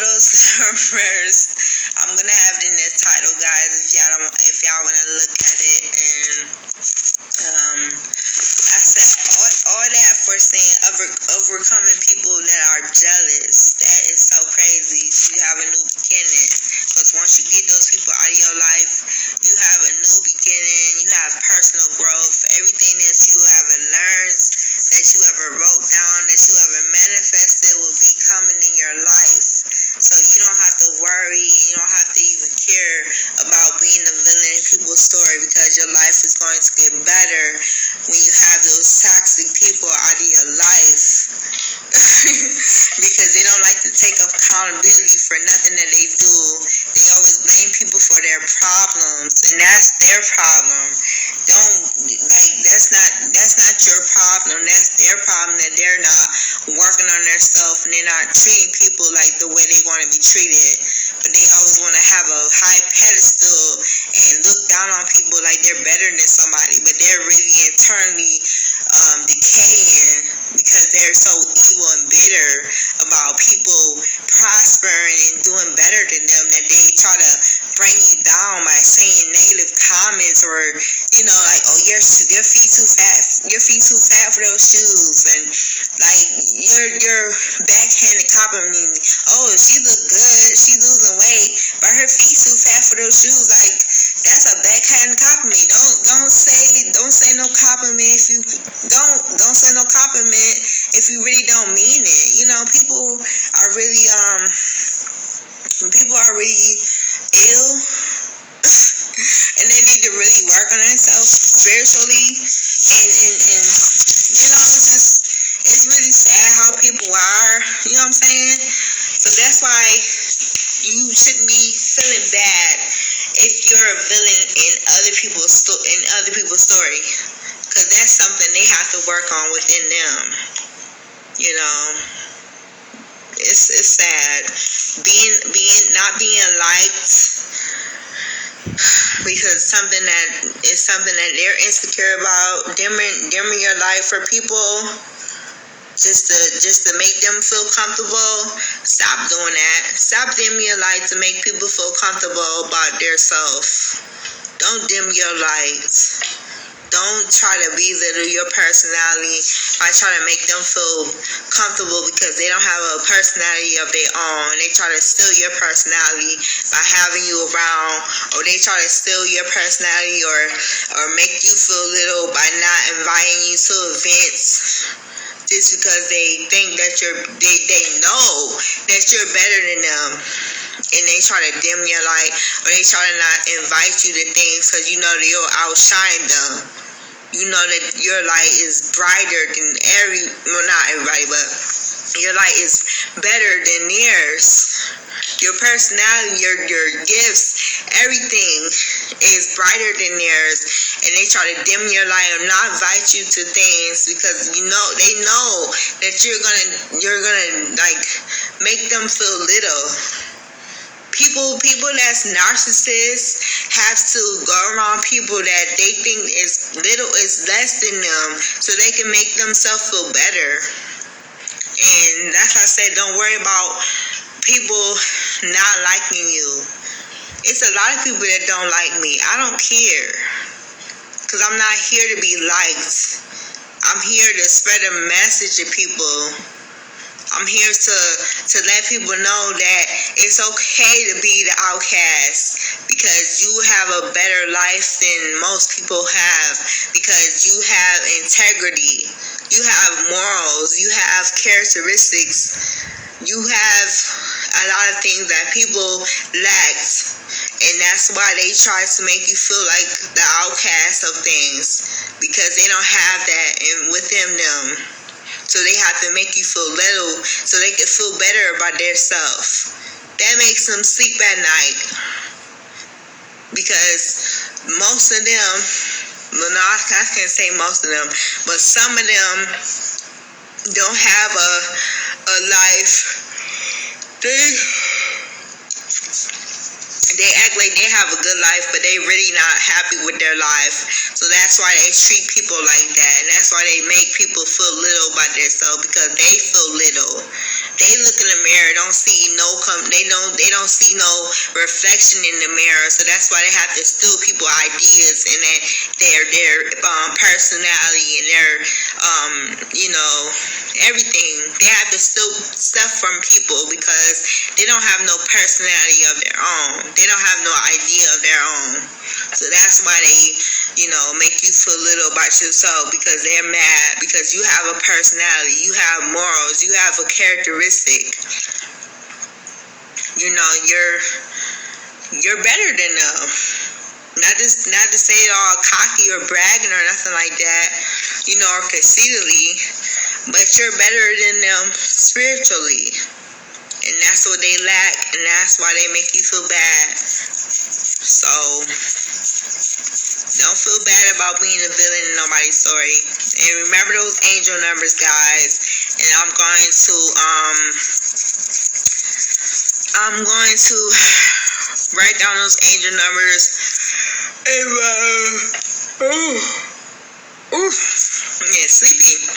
those numbers, I'm gonna have it in the title, guys, if y'all wanna look at it. And I said all that for saying overcoming people that are jealous. That is so crazy. You have a new beginning, because once you get those people out of your life, you have a new beginning. You have personal growth. Everything that you ever learned, that you ever wrote down, that you ever manifested will be coming in your life. So you don't have to worry. You don't have to even care about being the villain in people's story, because your life is going to get better when you have those toxic people out of your life. Because they don't like to take accountability for nothing that they do. They always blame people for their problems, and that's their problem. That's not your problem. That's their problem, that they're not working on themselves and they're not treating people like the way they want to be treated. But they always want to have a high pedestal and look down on people like they're better than somebody, but they're really internally decaying, because they're so evil and bitter about people prospering and doing better than them, that they try to bring you down by saying negative comments, or like, oh, your feet too fat for those shoes, and like your backhanded compliment, oh, she look good, she losing weight, but her feet too fat for those shoes. Like, that's a backhanded compliment. Don't say no compliment if you don't say no compliment if you really don't mean it. People are really ill. And they need to really work on themselves spiritually, and it's really sad how people are, you know what I'm saying? So that's why you shouldn't be feeling bad if you're a villain in other people's story, because that's something they have to work on within them. It's sad not being liked, because something that they're insecure about, dimming your light for people just to make them feel comfortable. Stop doing that. Stop dimming your light to make people feel comfortable about their self. Don't dim your light. Don't try to belittle your personality by trying to make them feel comfortable, because they don't have a personality of their own. They try to steal your personality by having you around, or they try to steal your personality or make you feel little by not inviting you to events, just because they think that they know that you're better than them. And they try to dim your light, or they try to not invite you to things, because they'll outshine them. That your light is brighter than not everybody, but your light is better than theirs. Your personality, your gifts, everything is brighter than theirs, and they try to dim your light or not invite you to things, because they know that you're gonna like make them feel little. People that's narcissists have to go around people that they think is less than them, so they can make themselves feel better. And that's why I said, don't worry about people not liking you. It's a lot of people that don't like me. I don't care, because I'm not here to be liked. I'm here to spread a message to people. I'm here to let people know that it's okay to be the outcast, because you have a better life than most people have, because you have integrity, you have morals, you have characteristics, you have a lot of things that people lack, and that's why they try to make you feel like the outcast of things, because they don't have that within them. So they have to make you feel little so they can feel better about themselves. That makes them sleep at night. Because most of them, well, no, I can't say most of them, but some of them don't have a life. They act like they have a good life, but they really not happy with their life. So that's why they treat people like that. And that's why they make people feel little about themselves, because they feel little. They look in the mirror mirror don't see no they don't see no reflection in the mirror, so that's why they have to steal people ideas and their personality and their everything. They have to steal stuff from people because they don't have no personality of their own. They don't have no idea of their own. So that's why they, make you feel little about yourself, because they're mad because you have a personality, you have morals, you have a characteristic. You're better than them. Not to say it all cocky or bragging or nothing like that, or conceitedly, but you're better than them spiritually. And that's what they lack, and that's why they make you feel bad. So, don't feel bad about being a villain in nobody's story. And remember those angel numbers, guys. And I'm going to write down those angel numbers. And sleepy.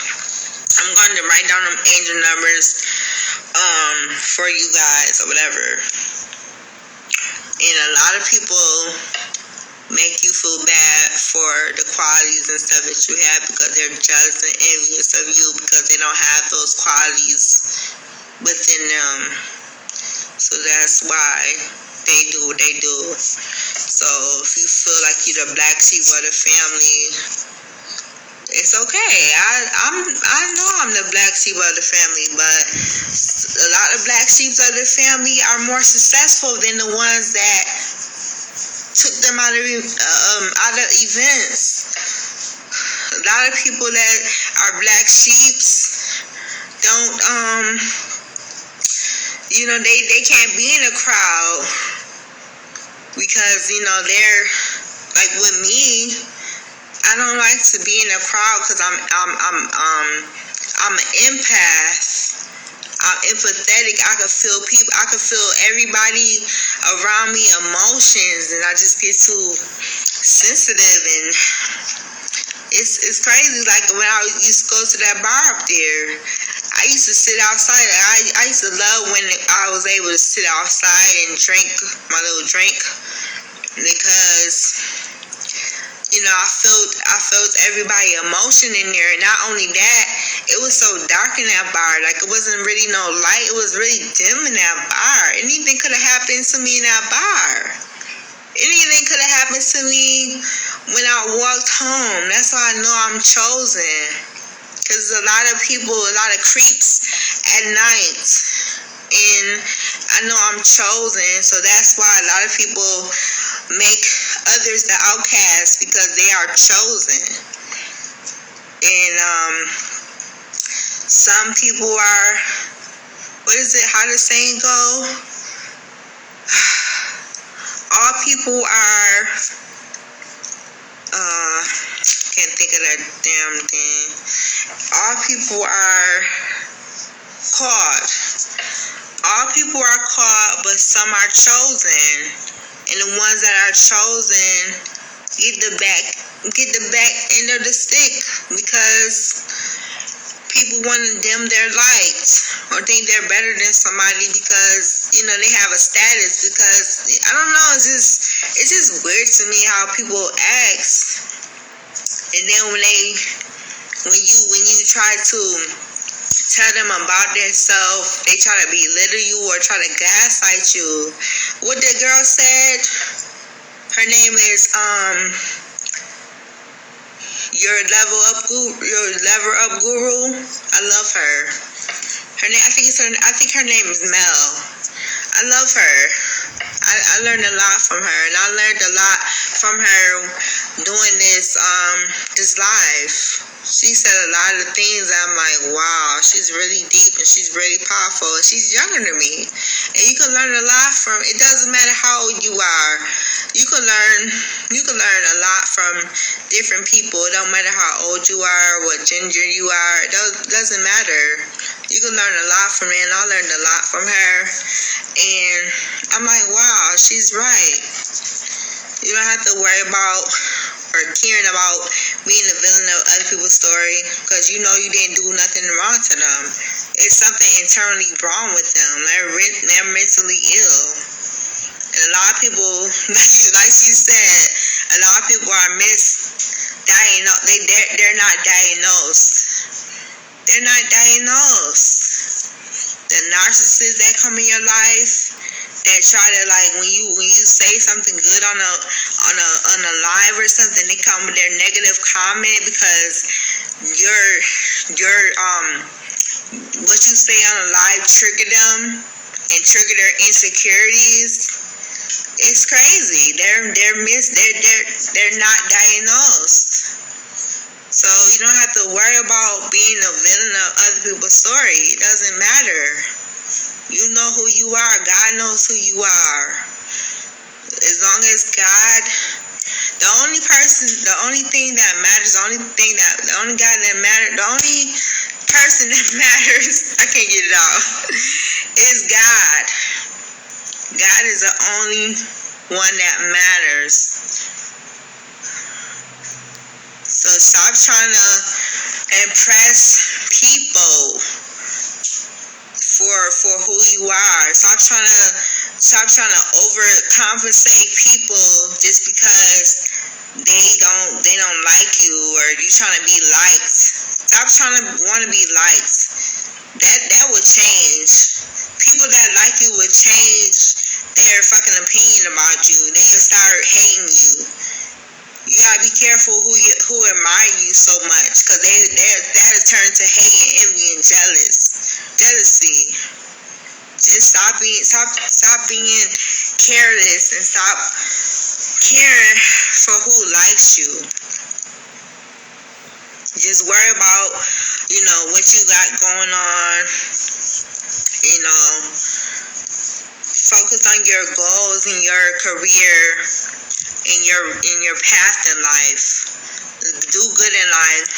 I'm going to write down them angel numbers for you guys or whatever. And a lot of people make you feel bad for the qualities and stuff that you have because they're jealous and envious of you because they don't have those qualities within them. So that's why they do what they do. So if you feel like you're the black sheep of the family, it's okay. I know I'm the black sheep of the family, but a lot of black sheep of the family are more successful than the ones that took them out of events. A lot of people that are black sheeps don't they can't be in a crowd because they're like with me. I don't like to be in a crowd because I'm an empath. I'm empathetic. I can feel people. I can feel everybody around me emotions, and I just get too sensitive. And it's crazy. Like when I used to go to that bar up there, I used to sit outside. I used to love when I was able to sit outside and drink my little drink because I felt everybody emotion in there. And not only that, it was so dark in that bar. Like it wasn't really no light. It was really dim in that bar. Anything could have happened to me in that bar. Anything could have happened to me when I walked home. That's why I know I'm chosen. Because a lot of people, a lot of creeps at night. And I know I'm chosen. So that's why a lot of people make others the outcasts, because they are chosen. And some people are, what is it, how the saying go? All people are, can't think of that damn thing. All people are called. All people are called, but some are chosen. And the ones that are chosen get the back end of the stick because people want to dim their light or think they're better than somebody because they have a status. Because I don't know, it's just weird to me how people act, and then when you try to tell them about themselves, they try to belittle you or try to gaslight you. What the girl said, her name is your level up guru. I love her. Her name, I think her name is Mel. I love her. I learned a lot from her, and I learned a lot from her doing this live. She said a lot of things that I'm like, wow, she's really deep and she's really powerful, and she's younger than me. And you can learn a lot from, it doesn't matter how old you are. You can learn a lot from different people. It don't matter how old you are, what gender you are. It doesn't matter. You can learn a lot from her, and I learned a lot from her. And I'm like, wow, she's right. You don't have to worry about or caring about being the villain of other people's story, because you didn't do nothing wrong to them. it's something internally wrong with them. They're mentally ill. And a lot of people, like she said, a lot of people are misdiagnosed. They're not diagnosed. They're not diagnosed. The narcissists that come in your life, that try to, like, when you say something good on a live or something, they come with their negative comment because your what you say on a live trigger them and trigger their insecurities. It's crazy. They're not diagnosed. So you don't have to worry about being a villain of other people's story. It doesn't matter. You know who you are. God knows who you are. As long as God, the only person that matters, the only person that matters, I can't get it out, is God. God is the only one that matters. So stop trying to impress people for who you are. Stop trying to overcompensate people just because they don't like you, or you trying to be liked. Stop trying to want to be liked. That will change. People that like you will change their fucking opinion about you. They will start hating you. You gotta be careful who admire you so much, because that has turned to hate and envy and jealousy. Just stop being careless and stop caring for who likes you. Just worry about, what you got going on. Focus on your goals and your career in your path in life. Do good in life.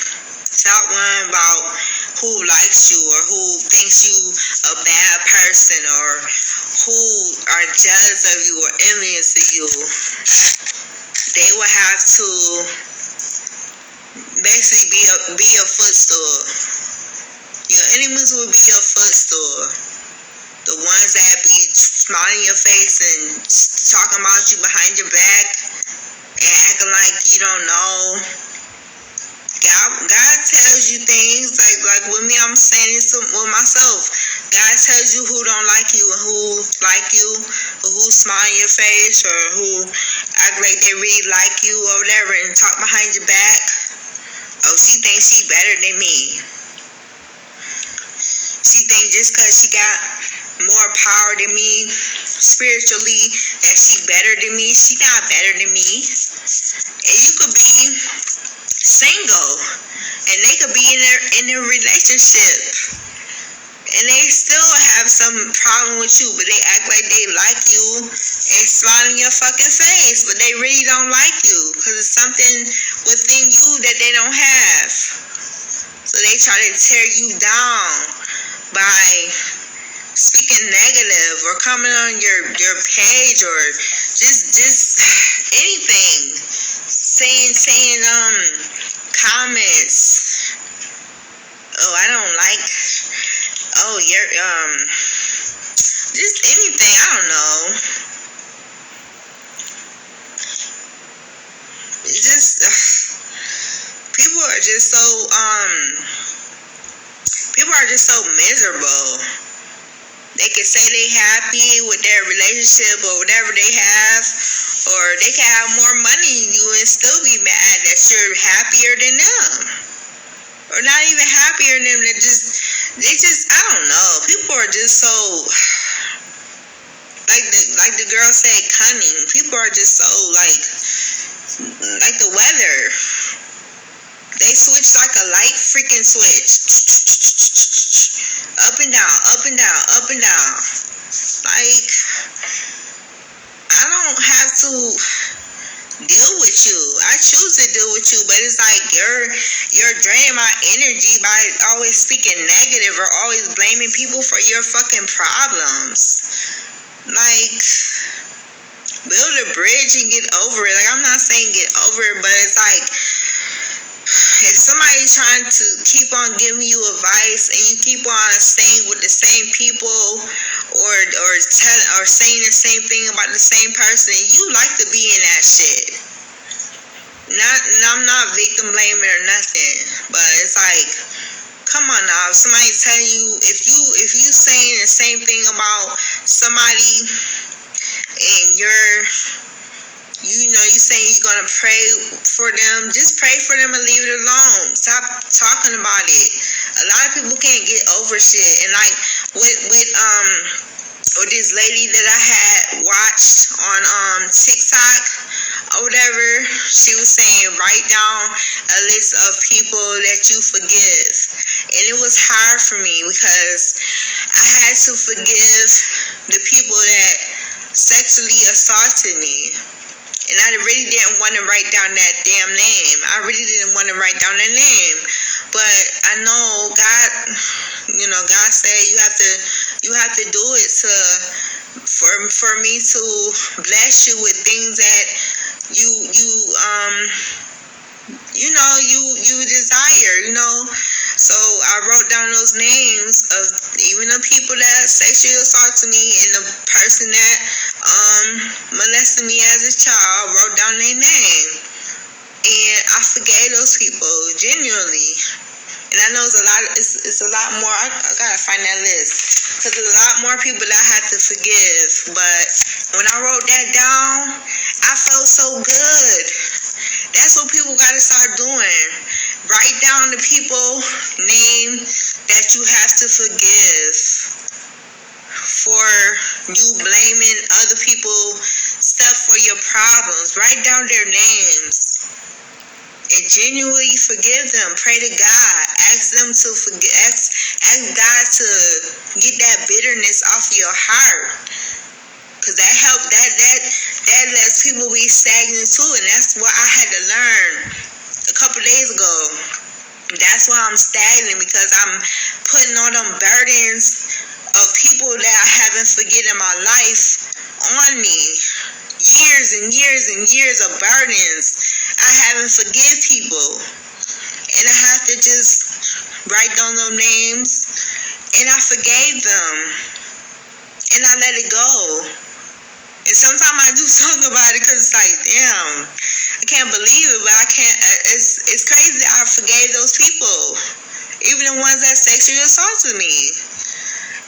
Stop worrying about who likes you or who thinks you a bad person or who are jealous of you or envious of you. They will have to basically be your footstool. Your enemies will be your footstool. The ones that be smiling in your face and talking about you behind your back and acting like you don't know. God tells you things like with me. I'm saying this with myself. God tells you who don't like you and who like you, or who smile in your face, or who act like they really like you or whatever and talk behind your back. Oh, she thinks she better than me. She thinks just because she got more power than me spiritually that she better than me. She not better than me. And you could be single and they could be in a relationship and they still have some problem with you, but they act like they like you and smile in your fucking face, but they really don't like you because it's something within you that they don't have. So they try to tear you down by speaking negative or coming on your page or just anything, saying comments. Oh, I don't like. Oh, you're just anything. I don't know. Just people are just so miserable. They can say they happy with their relationship or whatever they have, or they can have more money than you and still be mad that you're happier than them, or not even happier than them. They just I don't know. People are just so like the girl said, cunning. People are just so like the weather. They switch like a light freaking switch. Up and down, up and down, up and down. Like, I don't have to deal with you. I choose to deal with you, but it's like you're draining my energy by always speaking negative or always blaming people for your fucking problems. Like, build a bridge and get over it. Like, I'm not saying get over it, but it's like if somebody trying to keep on giving you advice and you keep on staying with the same people or saying the same thing about the same person, you like to be in that shit. I'm not victim blaming or nothing, but it's like, come on now. If somebody tell you, if you saying the same thing about somebody and you saying you're gonna pray for them, just pray for them and leave it alone. Stop talking about it. A lot of people can't get over shit. And like with this lady that I had watched on TikTok or whatever, she was saying write down a list of people that you forgive. And it was hard for me because I had to forgive the people that sexually assaulted me. And I really didn't want to write down that damn name. I really didn't want to write down that name. But I know God, God said you have to do it for me to bless you with things that you desire, So I wrote down those names of even the people that sexually assaulted me and the person that molested me as a child. Wrote down their name, and I forgave those people genuinely. And I know it's a lot more. I gotta find that list because there's a lot more people that I had to forgive. But when I wrote that down, I felt so good. That's what people gotta start doing. Write down the people name that you have to forgive for you blaming other people stuff for your problems. Write down their names and genuinely forgive them. Pray to God. Ask them to forgive. Ask God to get that bitterness off your heart. Because that helps. That lets people be stagnant too. And that's what I had to learn a couple days ago. That's why I'm stagnant, because I'm putting all them burdens of people that I haven't forget in my life on me. Years and years and years of burdens I haven't forgive people. And I have to just write down those names, and I forgave them. And I let it go. And sometimes I do talk about it because it's like, damn, I can't believe it, but I can't. It's crazy that I forgave those people, even the ones that sexually assaulted me.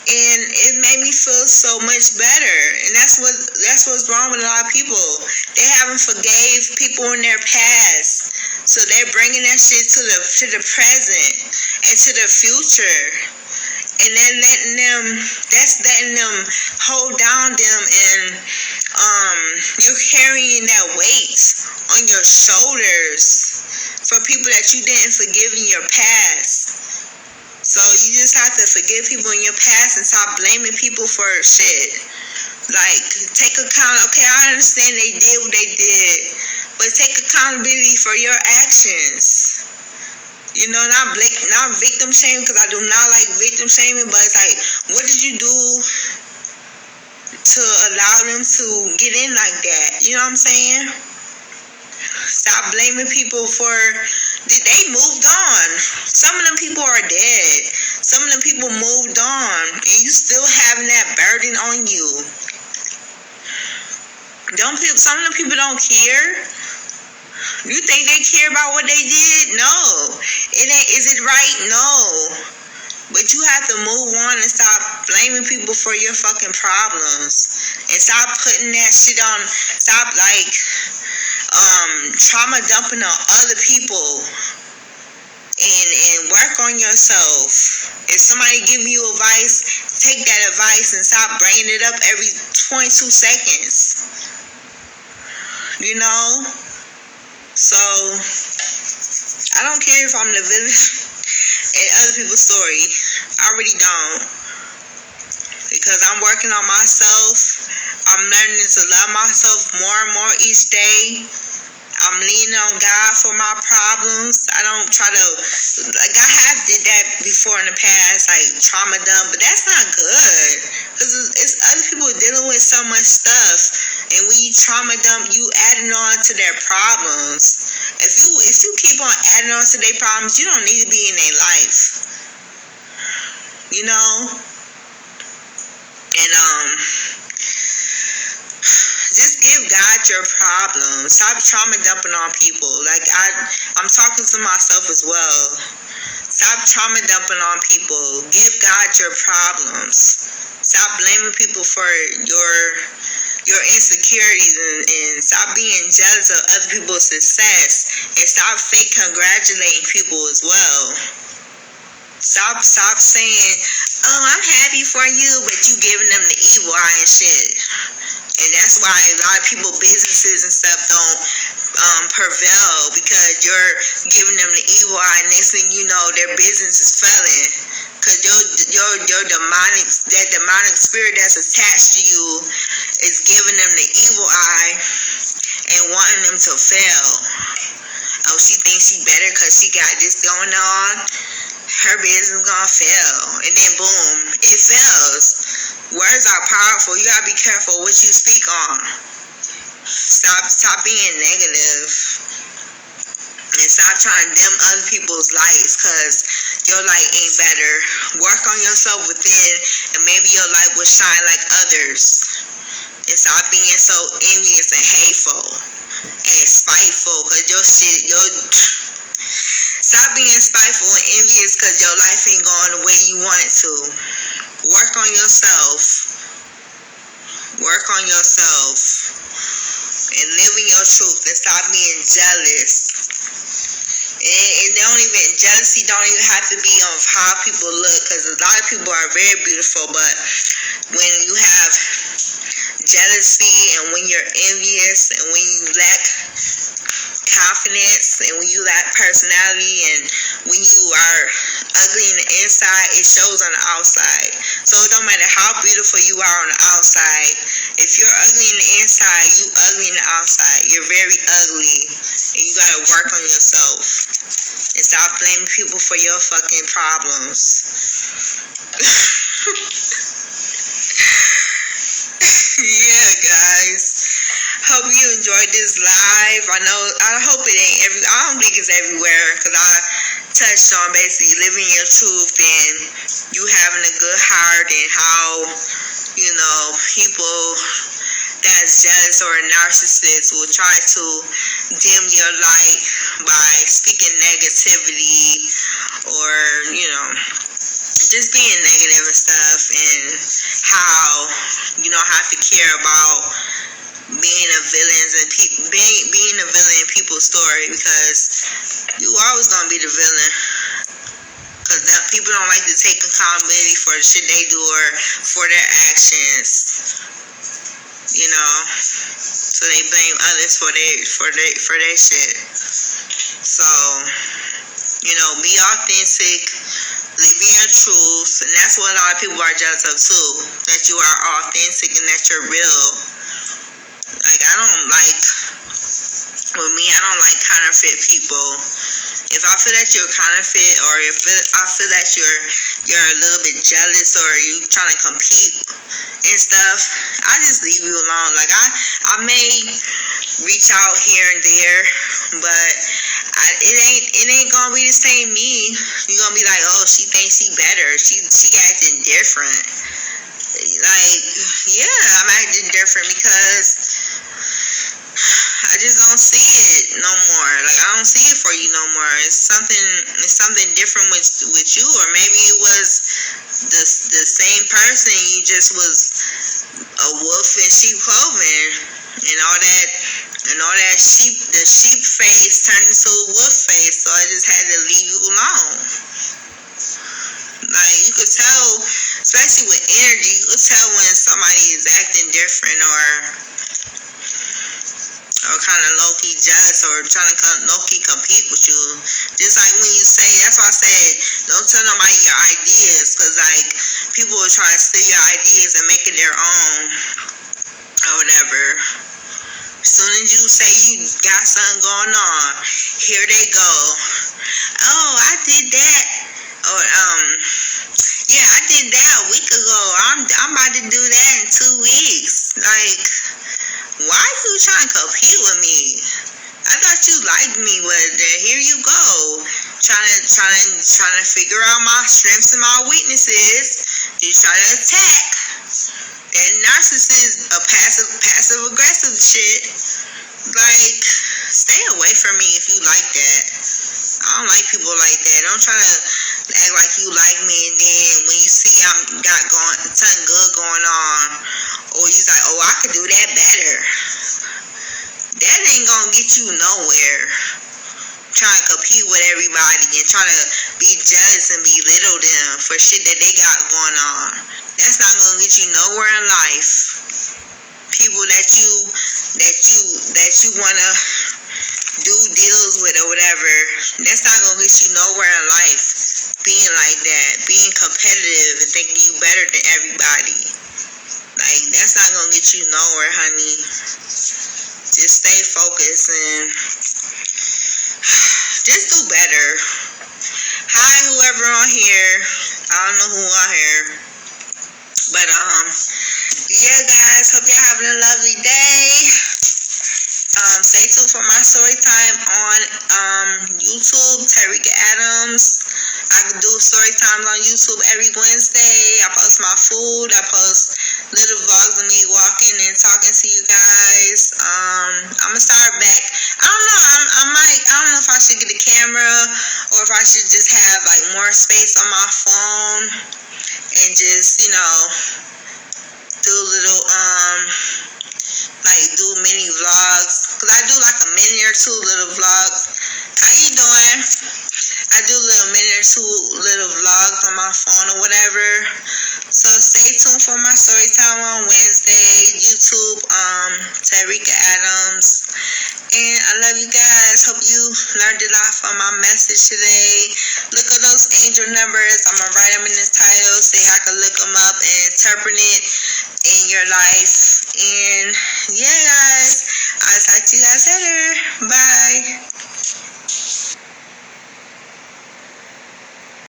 And it made me feel so much better. And that's what's wrong with a lot of people. They haven't forgave people in their past, so they're bringing that shit to the present and to the future. And then letting them hold down them, and you're carrying that weight on your shoulders for people that you didn't forgive in your past. So you just have to forgive people in your past and stop blaming people for shit. Like, take account. Okay, I understand they did what they did, but take accountability for your actions. Not victim shaming, because I do not like victim shaming, but it's like, what did you do to allow them to get in like that? You know what I'm saying? Stop blaming people for, they moved on. Some of them people are dead. Some of them people moved on, and you still having that burden on you. Some of them people don't care. You think they care about what they did? No. Is it right? No. But you have to move on and stop blaming people for your fucking problems. And stop putting that shit on. Stop trauma dumping on other people. And work on yourself. If somebody give you advice, take that advice and stop bringing it up every 22 seconds. So, I don't care if I'm the villain in other people's story. I really don't. Because I'm working on myself. I'm learning to love myself more and more each day. I'm leaning on God for my problems. I don't try to, I have did that before in the past, like trauma dump, but that's not good. Because it's other people dealing with so much stuff. And when you trauma dump, you adding on to their problems. If you keep on adding on to their problems, you don't need to be in their life. You know? And just give God your problems. Stop trauma dumping on people. Like I'm talking to myself as well. Stop trauma dumping on people. Give God your problems. Stop blaming people for your insecurities and stop being jealous of other people's success and stop fake congratulating people as well. Stop saying, "Oh, I'm happy for you," but you giving them the evil eye and shit. And that's why a lot of people, businesses and stuff don't prevail, because you're giving them the evil eye. Next thing you know, their business is failing, because your demonic spirit that's attached to you is giving them the evil eye and wanting them to fail. Oh, she thinks she better because she got this going on. Her business gonna fail, and then boom, it fails. Words are powerful. You gotta be careful what you speak on. Stop being negative, and stop trying to dim other people's lights, because your light ain't better. Work on yourself within, and maybe your light will shine like others. And stop being so envious and hateful and spiteful, because stop being spiteful and envious because your life ain't going the way you want it to. Work on yourself. Work on yourself. And live in your truth, and stop being jealous. And jealousy don't even have to be on how people look, because a lot of people are very beautiful, but when you have jealousy and when you're envious and when you lack confidence and when you lack personality and when you are ugly in the inside, it shows on the outside. So it don't matter how beautiful you are on the outside. If you're ugly in the inside, you ugly in the outside. You're very ugly, and you gotta work on yourself and stop blaming people for your fucking problems. Yeah, guys. Hope you enjoyed this live. I hope it ain't I don't think it's everywhere, because I touched on basically living your truth and you having a good heart, and how, people that's jealous or a narcissist will try to dim your light by speaking negativity or, just being negative and stuff, and how you don't have to care about being a villain in people's story, because you always gonna be the villain, because people don't like to take accountability for the shit they do or for their actions, so they blame others for their shit. So, be authentic, live in your truth, and that's what a lot of people are jealous of too, that you are authentic and that you're real. Like, I don't like counterfeit people. If I feel that you're counterfeit, or if I feel that you're a little bit jealous, or you trying to compete and stuff, I just leave you alone. Like, I may reach out here and there, but it ain't gonna be the same me. You're gonna be like, oh, she thinks she better. She acting different. Like, yeah, I'm acting different because I just don't see it no more. Like, I don't see it for you no more. It's something different with you, or maybe it was the same person. You just was a wolf in sheep clothing, and all that the sheep face turned into a wolf face. So I just had to leave you alone. Like, you could tell, especially with energy, you could tell when somebody is acting different, or kind of low-key jealous, or trying to low-key compete with you. Just like when you say, that's why I said, don't tell nobody your ideas, because, like, people will try to steal your ideas and make it their own, or whatever. As soon as you say you got something going on, here they go. Oh, I did that. Or, yeah, I did that a week ago. I'm about to do that in 2 weeks. Like, why are you trying to compete with me? I thought you liked me, but here you go, trying to figure out my strengths and my weaknesses. You try to attack. That narcissist, a passive aggressive shit. Like, stay away from me if you like that. I don't like people like that. Don't try to act like you like me, and then when you see I'm got something good going on, or you like, oh, I could do that better. That ain't gonna get you nowhere. Trying to compete with everybody and trying to be jealous and belittle them for shit that they got going on. That's not gonna get you nowhere in life. People that you wanna do deals with or whatever, that's not gonna get you nowhere in life. Being like that, being competitive and thinking you better than everybody. Like, that's not gonna get you nowhere, honey. Just stay focused and just do better. Hi, whoever on here. I don't know who on here. But, yeah, guys. Hope you're having a lovely day. Stay tuned for my story time on YouTube, Tarika Adams. I can do story times on YouTube every Wednesday. I post my food. I post little vlogs of me walking and talking to you guys. I'm gonna start back. I don't know. I don't know if I should get a camera or if I should just have like more space on my phone and just, do little like do mini vlogs, cause I do like a minute or two little vlogs. How you doing? I do little minute or two little vlogs on my phone or whatever. So stay tuned for my story time on Wednesday. YouTube, Tarika Adams. And I love you guys. Hope you learned a lot from my message today. Look at those angel numbers. I'm gonna write them in this title so I can look them up and interpret it in your life. And yeah, guys,